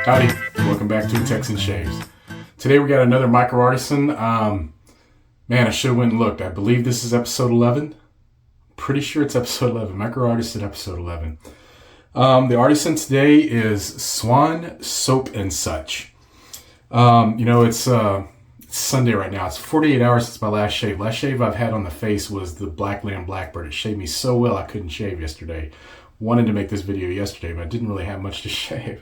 Howdy, and welcome back to Texan Shaves. Today we got another micro artisan. Man, I should have went and looked. I believe this is episode 11. Pretty sure it's episode 11. Micro artisan episode 11. The artisan today is Swan Soap and Such. It's Sunday right now. It's 48 hours since my last shave. Last shave I've had on the face was the Black Lamb Blackbird. It shaved me so well I couldn't shave yesterday. Wanted to make this video yesterday, but I didn't really have much to shave.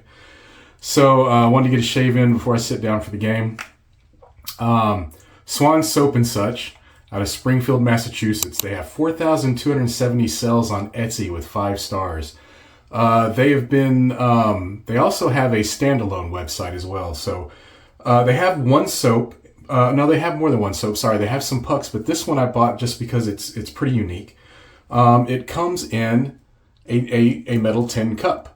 So I wanted to get a shave in before I sit down for the game. Swan Soap and Such out of Springfield, Massachusetts. They have 4,270 sales on Etsy with 5 stars. They also have a standalone website as well. So they have one soap. No, they have more than one soap. Sorry, they have some pucks, but this one I bought just because it's pretty unique. It comes in a metal tin cup.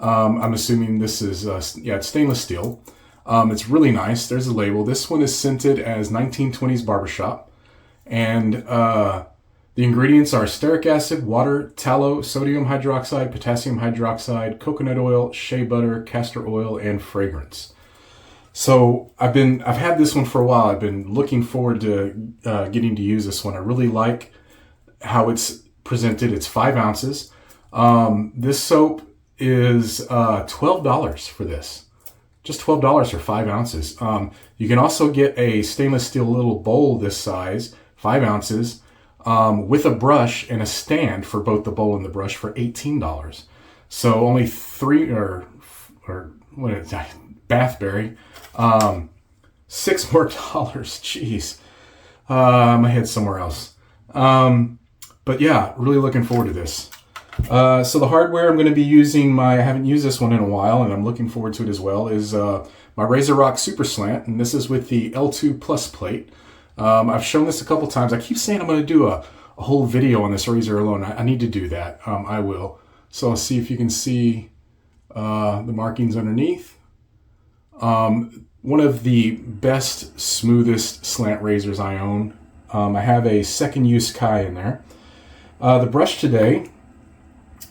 I'm assuming this is, it's stainless steel. It's really nice. There's a label. This one is scented as 1920s barbershop. And the ingredients are stearic acid, water, tallow, sodium hydroxide, potassium hydroxide, coconut oil, shea butter, castor oil, and fragrance. So I've had this one for a while. I've been looking forward to getting to use this one. I really like how it's presented. It's 5 ounces. This soap is $12 for this. Just $12 for 5 ounces. You can also get a stainless steel little bowl this size, 5 ounces, with a brush and a stand for both the bowl and the brush for $18. So only Bathberry, $6 more. Jeez, my head's somewhere else. But yeah, really looking forward to this. So the hardware I'm going to be using, I haven't used this one in a while, and I'm looking forward to it as well, is my RazoRock Super Slant, and this is with the L2 Plus plate. I've shown this a couple times. I keep saying I'm going to do a whole video on this razor alone. I need to do that. I will. So I'll see if you can see the markings underneath. One of the best, smoothest slant razors I own. I have a second use Kai in there. The brush today,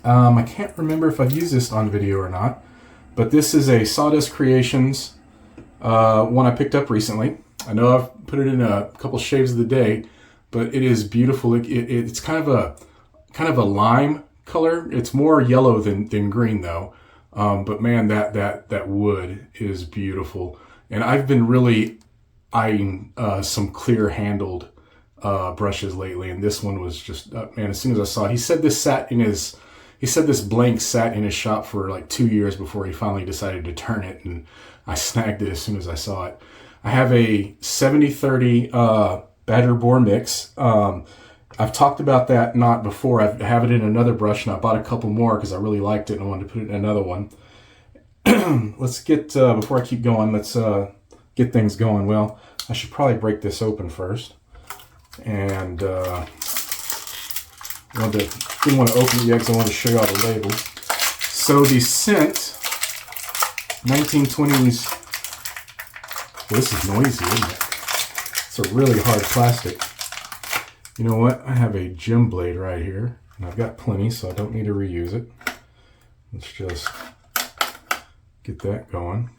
I can't remember if I've used this on video or not, but this is a Sawdust Creations one I picked up recently. I know I've put it in a couple shaves of the day, but it is beautiful. It's kind of a lime color. It's more yellow than green though. But man, that wood is beautiful. And I've been really eyeing some clear handled brushes lately, and this one was just man. As soon as I saw it, he said this blank sat in his shop for like 2 years before he finally decided to turn it, and I snagged it as soon as I saw it. I have a 70-30 batter bore mix. I've talked about that knot before. I have it in another brush, and I bought a couple more because I really liked it and I wanted to put it in another one. Let's get, before I keep going, let's get things going. Well, I should probably break this open first. And didn't want to open it yet because I want to show you all the label. So the scent, 1920s. Well, this is noisy, isn't it? It's a really hard plastic. You know what? I have a gem blade right here, and I've got plenty, so I don't need to reuse it. Let's just get that going.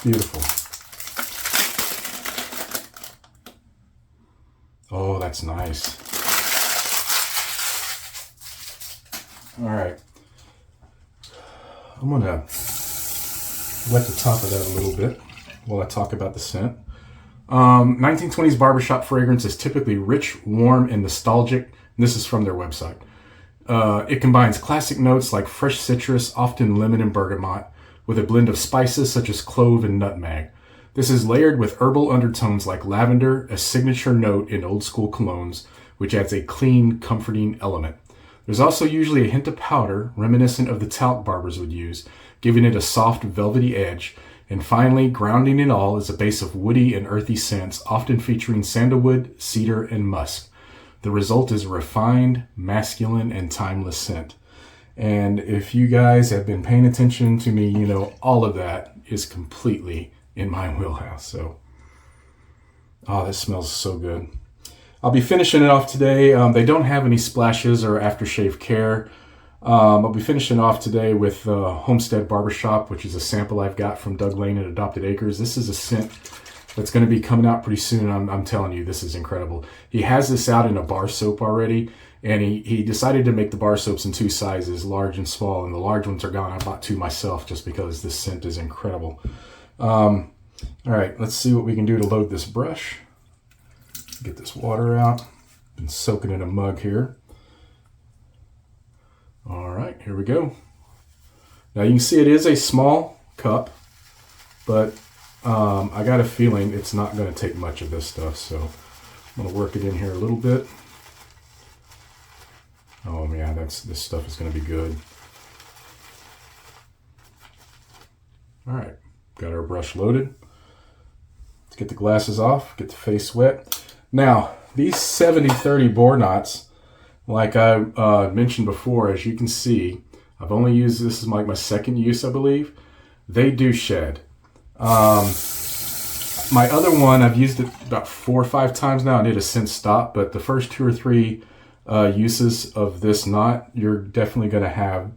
Beautiful. Oh, that's nice. All right. I'm gonna wet the top of that a little bit while I talk about the scent. 1920s barbershop fragrance is typically rich, warm, and nostalgic. And this is from their website. It combines classic notes like fresh citrus, often lemon and bergamot, with a blend of spices such as clove and nutmeg. This is layered with herbal undertones like lavender, a signature note in old school colognes, which adds a clean, comforting element. There's also usually a hint of powder, reminiscent of the talc barbers would use, giving it a soft, velvety edge. And finally, grounding it all is a base of woody and earthy scents, often featuring sandalwood, cedar, and musk. The result is a refined, masculine, and timeless scent. And if you guys have been paying attention to me, you know all of that is completely in my wheelhouse. So, oh, this smells so good. I'll be finishing it off today. They don't have any splashes or aftershave care. I'll be finishing off today with Homestead Barbershop, which is a sample I've got from Doug Lane at Adopted Acres. This is a scent that's going to be coming out pretty soon. I'm telling you, this is incredible. He has this out in a bar soap already, and he decided to make the bar soaps in 2 sizes, large and small, and the large ones are gone. I bought 2 myself just because this scent is incredible. All right, let's see what we can do to load this brush. Get this water out. Been soaking in a mug here. All right, here we go. Now you can see it is a small cup, but I got a feeling it's not going to take much of this stuff, so I'm going to work it in here a little bit. Oh yeah, this stuff is going to be good. All right, got our brush loaded. Let's get the glasses off, get the face wet. Now, these 70-30 bore knots, like I mentioned before, as you can see, I've only used this as like my second use, I believe. They do shed. My other one, I've used it about 4 or 5 times now, and it has since stopped, but the first 2 or 3 uses of this knot, you're definitely going to have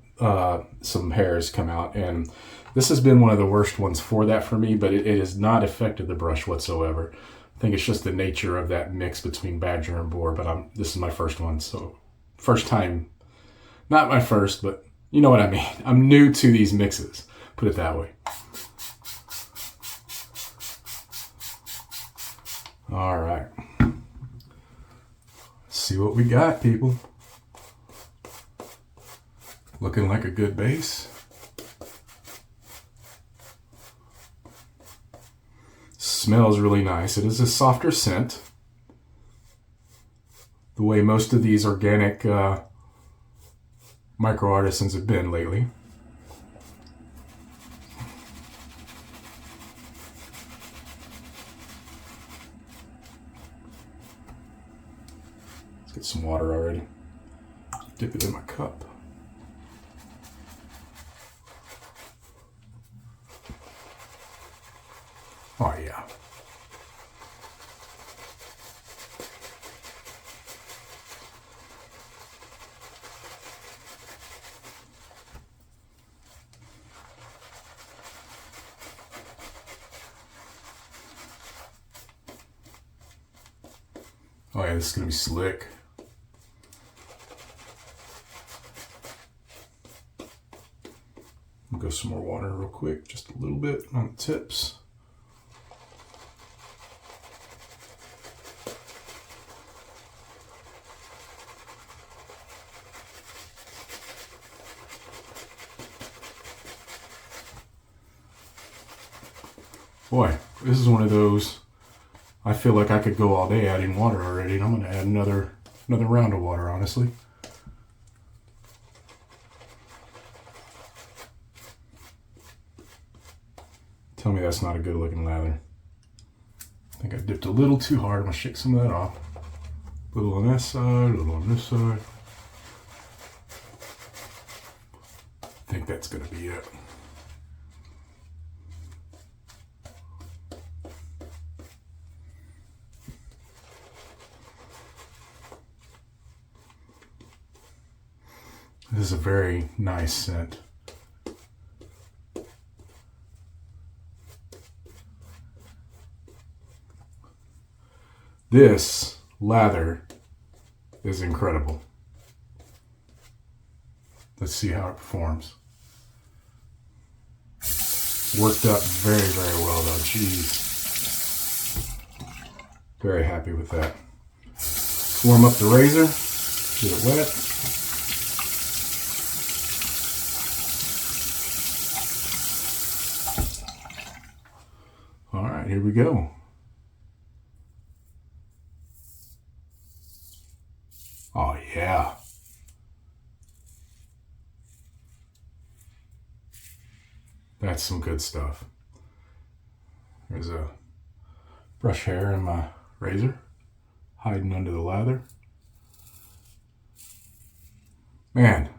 some hairs come out, and this has been one of the worst ones for that for me, but it has not affected the brush whatsoever. I think it's just the nature of that mix between badger and boar, but this is my first one, so first time, not my first, but you know what I mean. I'm new to these mixes, put it that way. All right, let's see what we got, people. Looking like a good base. Smells really nice. It is a softer scent, the way most of these organic micro artisans have been lately. Let's get some water already. Dip it in my cup. Oh yeah. Oh yeah, this is gonna be slick. I'll go some more water real quick, just a little bit on the tips. Boy, this is one of those, I feel like I could go all day adding water already, and I'm going to add another round of water, honestly. Tell me that's not a good looking lather. I think I dipped a little too hard. I'm going to shake some of that off. A little on this side, a little on this side. I think that's going to be it. This is a very nice scent. This lather is incredible. Let's see how it performs. Worked up very, very well though, jeez. Very happy with that. Warm up the razor, get it wet. All right, here we go. Oh yeah. That's some good stuff. There's a brush hair in my razor, hiding under the lather. Man.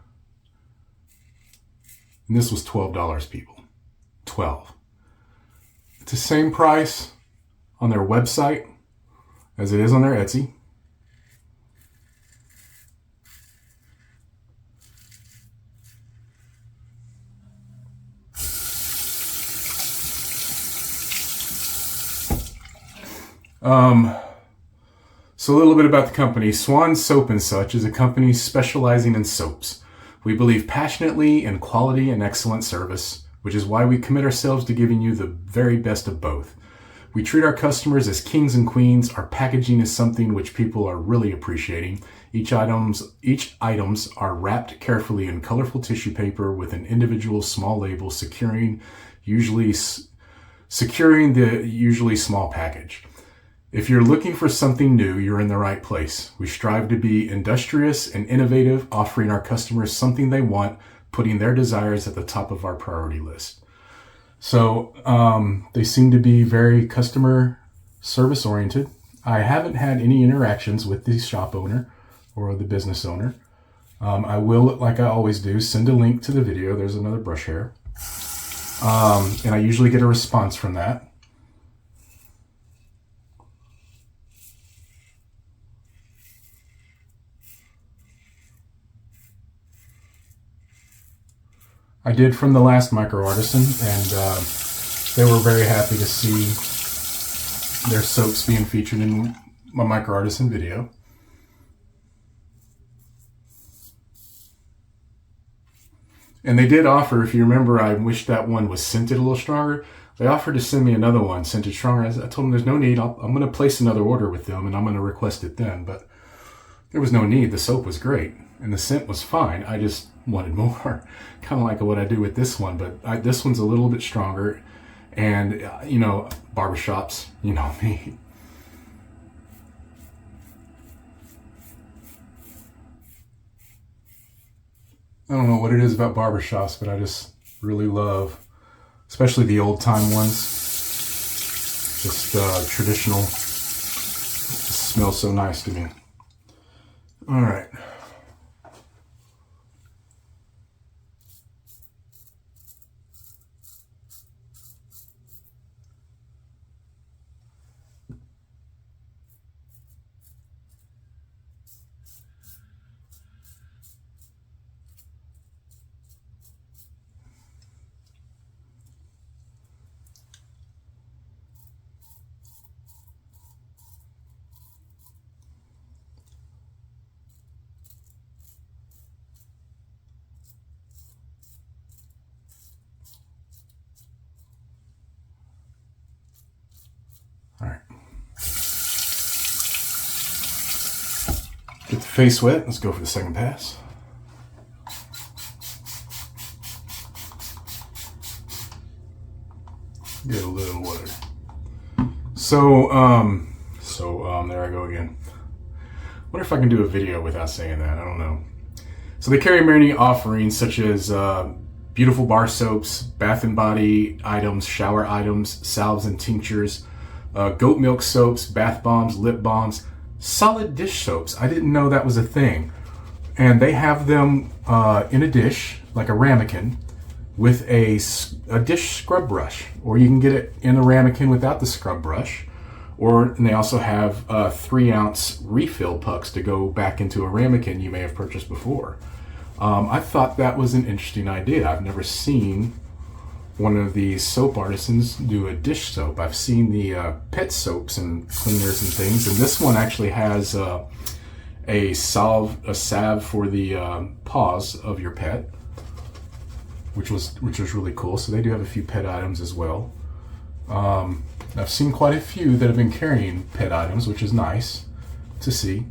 And this was $12, people. $12. It's the same price on their website as it is on their Etsy. So a little bit about the company. Swan Soap and Such is a company specializing in soaps. We believe passionately in quality and excellent service, which is why we commit ourselves to giving you the very best of both. We treat our customers as kings and queens. Our packaging is something which people are really appreciating. Each items are wrapped carefully in colorful tissue paper with an individual small label securing the usually small package. If you're looking for something new, you're in the right place. We strive to be industrious and innovative, offering our customers something they want, putting their desires at the top of our priority list. So they seem to be very customer service oriented. I haven't had any interactions with the shop owner or the business owner. I will, like I always do, send a link to the video. There's another brush hair. And I usually get a response from that. I did from the last Micro Artisan, and they were very happy to see their soaps being featured in my Micro Artisan video. And they did offer, if you remember, I wished that one was scented a little stronger. They offered to send me another one scented stronger. I told them there's no need. I'm going to place another order with them, and I'm going to request it then. But there was no need. The soap was great, and the scent was fine. I just wanted more, kind of like what I do with this one. But this one's a little bit stronger. And, you know, barbershops, you know me. I don't know what it is about barbershops, but I just really love, especially the old time ones. Just traditional. It smells so nice to me. All right. All right. Get the face wet. Let's go for the second pass. Get a little wetter. So there I go again. Wonder if I can do a video without saying that. I don't know. So they carry many offerings such as beautiful bar soaps, bath and body items, shower items, salves and tinctures, goat milk soaps, bath bombs, lip balms, solid dish soaps. I didn't know that was a thing. And they have them in a dish, like a ramekin, with a dish scrub brush. Or you can get it in a ramekin without the scrub brush. And they also have 3-ounce refill pucks to go back into a ramekin you may have purchased before. I thought that was an interesting idea. I've never seen one of these soap artisans do a dish soap. I've seen the pet soaps and cleaners and things, and this one actually has a salve for the paws of your pet, which was really cool. So they do have a few pet items as well. I've seen quite a few that have been carrying pet items, which is nice to see.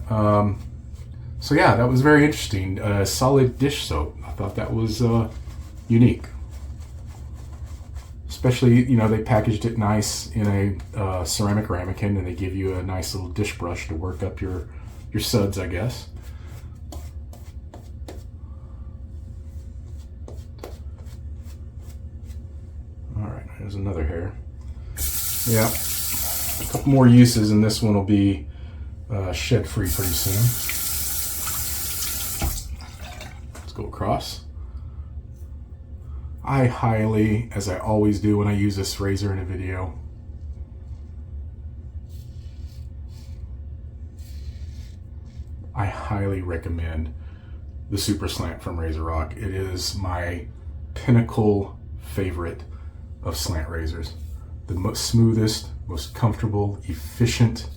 So yeah, that was very interesting. Solid dish soap. I thought that was unique. Especially, you know, they packaged it nice in a ceramic ramekin, and they give you a nice little dish brush to work up your suds, I guess. All right, there's another hair. Yeah, a couple more uses, and this one will be shed-free pretty soon. Let's go across. I highly, as I always do when I use this razor in a video, I highly recommend the Super Slant from RazoRock. It is my pinnacle favorite of slant razors. The most smoothest, most comfortable, efficient.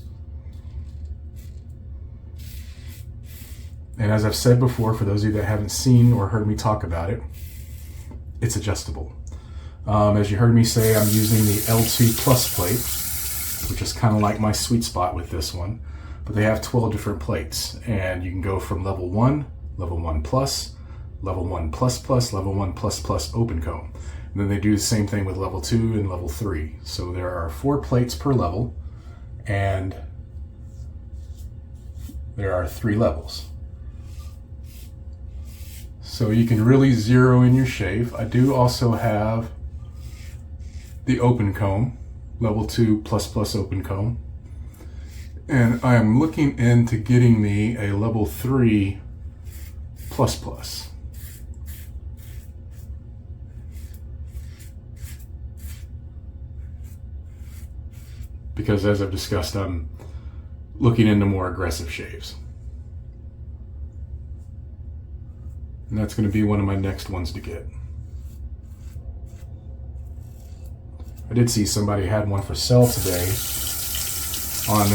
And as I've said before, for those of you that haven't seen or heard me talk about it, it's adjustable. As you heard me say, I'm using the L2 Plus plate, which is kind of like my sweet spot with this one. But they have 12 different plates, and you can go from level 1, level 1 plus, level 1 plus plus, level 1 plus plus open comb. And then they do the same thing with level 2 and level 3. So there are 4 plates per level, and there are 3 levels. So you can really zero in your shave. I do also have the open comb, level 2 plus plus open comb. And I am looking into getting me a level 3 plus plus. Because as I've discussed, I'm looking into more aggressive shaves. And that's going to be one of my next ones to get. I did see somebody had one for sale today on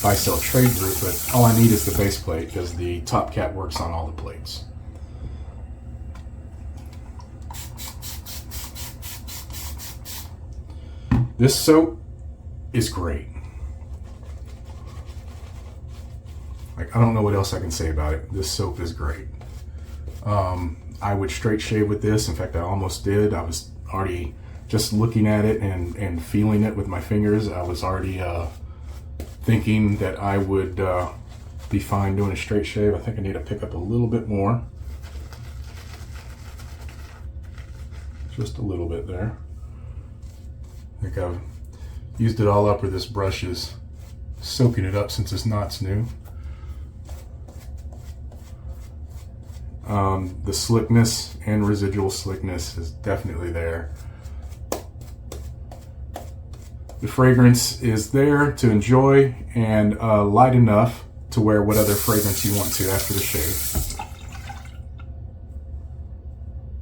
buy sell trade group, but all I need is the base plate because the top cap works on all the plates. This soap is great. Like, I don't know what else I can say about it. This soap is great. I would straight shave with this. In fact, I almost did. I was already just looking at it and feeling it with my fingers. I was already thinking that I would be fine doing a straight shave. I think I need to pick up a little bit more. Just a little bit there. I think I've used it all up, or this brush is soaking it up since this knot's new. The slickness and residual slickness is definitely there. The fragrance is there to enjoy and light enough to wear what other fragrance you want to after the shave.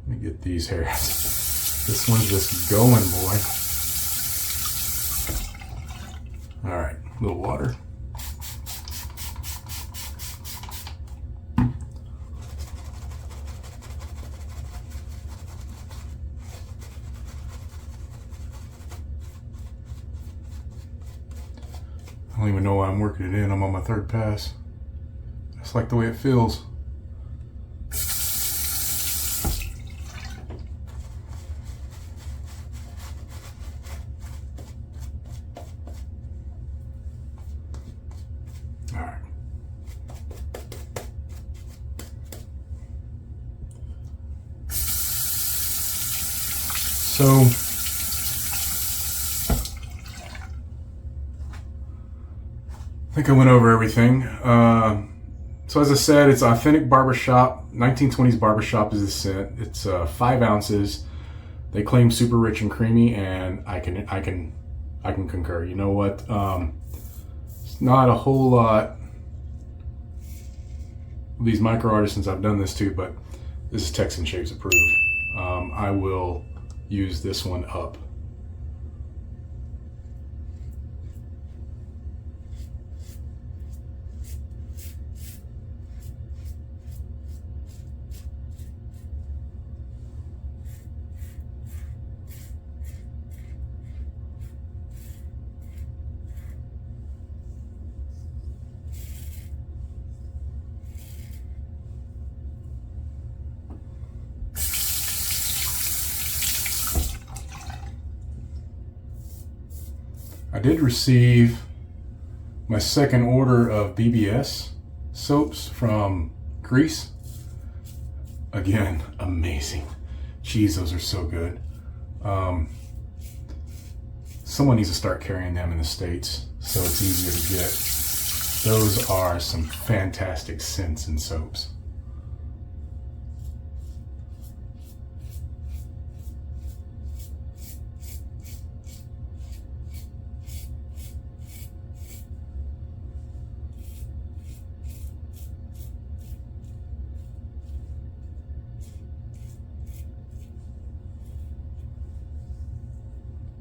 Let me get these hairs. This one's just going, boy. All right, a little water. I don't even know why I'm working it in. I'm on my 3rd pass. I just like the way it feels. All right. So I think I went over everything. So as I said, it's authentic barbershop. 1920s barbershop is the scent. It's 5 ounces. They claim super rich and creamy, and I can concur. You know what? It's not a whole lot of these micro artisans I've done this to, but this is Texan Shaves approved. I will use this one up. I did receive my 2nd order of BBS soaps from Greece. Again, amazing. Jeez, those are so good. Someone needs to start carrying them in the States so it's easier to get. Those are some fantastic scents and soaps.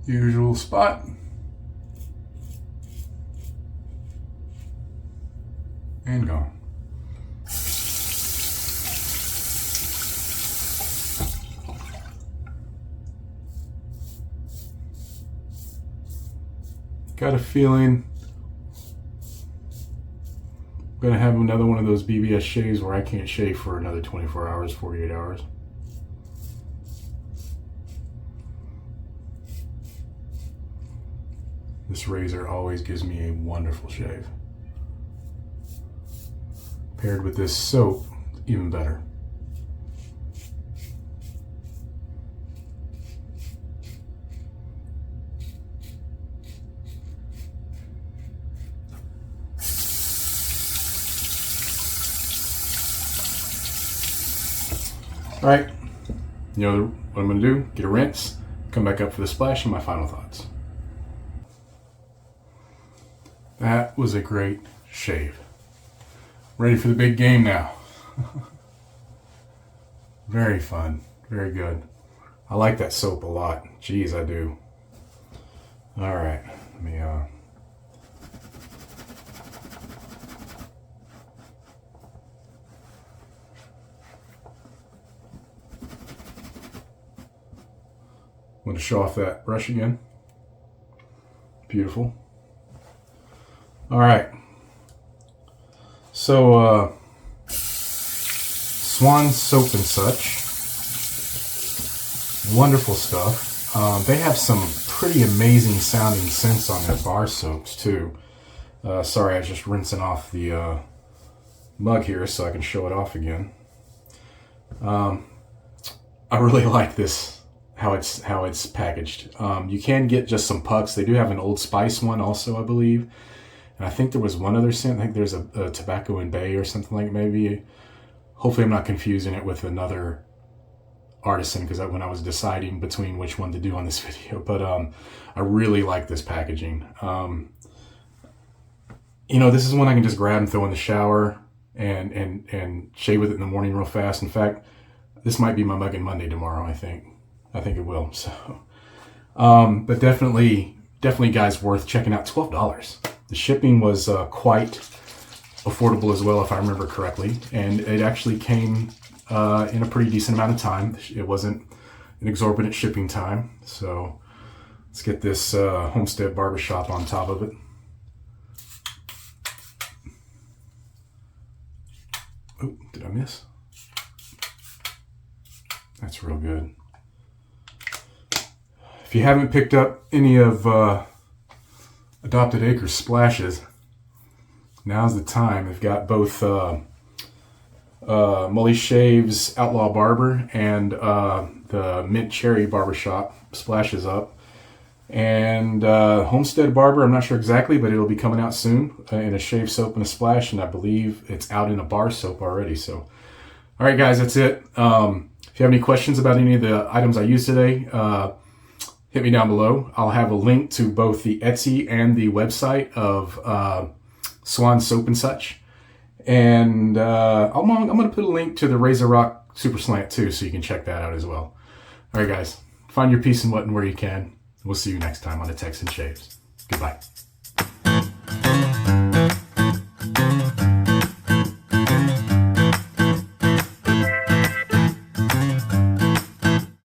Usual spot. And gone. Got a feeling I'm going to have another one of those BBS shaves where I can't shave for another 24 hours, 48 hours. This razor always gives me a wonderful shave. Paired with this soap, even better. All right, you know what I'm gonna do? Get a rinse, come back up for the splash and my final thoughts. That was a great shave. Ready for the big game now. Very fun, very good. I like that soap a lot. Geez, I do. All right, let me want to show off that brush again. Beautiful. All right. So, Swan Soap and Such. Wonderful stuff. They have some pretty amazing sounding scents on their bar soaps too. Sorry, I was just rinsing off the mug here so I can show it off again. I really like this, how it's packaged. You can get just some pucks. They do have an Old Spice one also, I believe. And I think there was one other scent. I think there's a Tobacco and Bay or something like maybe. Hopefully I'm not confusing it with another artisan because when I was deciding between which one to do on this video. But I really like this packaging. You know, this is one I can just grab and throw in the shower and shave with it in the morning real fast. In fact, this might be my Muggin' Monday tomorrow, I think. I think it will. So, but definitely guys, worth checking out. $12. The shipping was quite affordable as well, if I remember correctly, and it actually came in a pretty decent amount of time. It wasn't an exorbitant shipping time. So let's get this Homestead Barbershop on top of it. Oh, did I miss? That's real good. If you haven't picked up any of Adopted Acres splashes, now's the time. They've got both Mully Shaves Outlaw Barber and the Mint Cherry Barbershop splashes up. And Homestead Barber, I'm not sure exactly, but it'll be coming out soon in a shave soap and a splash, and I believe it's out in a bar soap already. So, all right, guys, that's it. If you have any questions about any of the items I used today, hit me down below. I'll have a link to both the Etsy and the website of Swan Soap and Such. And I'm going to put a link to the RazoRock Super Slant too, so you can check that out as well. All right, guys, find your peace and button where you can. We'll see you next time on the Texan Shaves. Goodbye.